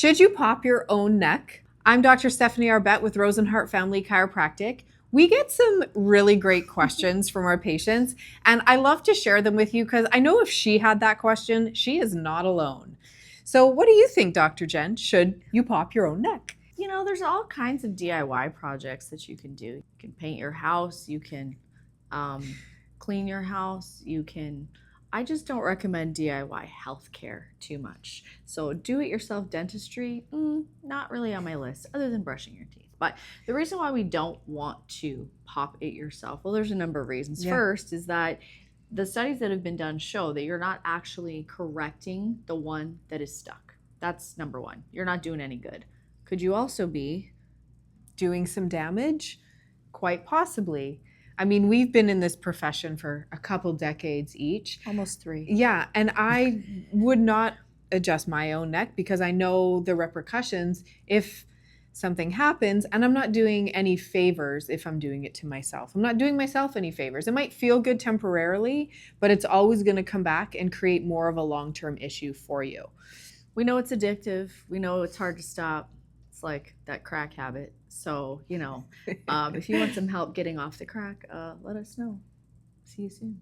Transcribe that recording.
Should you pop your own neck? I'm Dr. Stephanie Arbette with Rosenhart Family Chiropractic. We get some really great questions from our patients, and I love to share them with you because I know if she had that question, she is not alone. So what do you think, Dr. Jen? Should you pop your own neck? You know, there's all kinds of DIY projects that you can do. You can paint your house, you can clean your house, I just don't recommend DIY healthcare too much. So do-it-yourself dentistry, not really on my list, other than brushing your teeth. But the reason why we don't want to pop it yourself, well, there's a number of reasons. Yeah. First is that the studies that have been done show that you're not actually correcting the one that is stuck. That's number one. You're not doing any good. Could you also be doing some damage? Quite possibly. I mean, we've been in this profession for a couple decades each. almost 3? Yeah, and I would not adjust my own neck because I know the repercussions if something happens, and I'm not doing any favors if I'm doing it to myself. I'm not doing myself any favors. It might feel good temporarily, but it's always going to come back and create more of a long-term issue for you. We know it's addictive. We know it's hard to stop. It's like that crack habit. So, if you want some help getting off the crack, let us know. See you soon.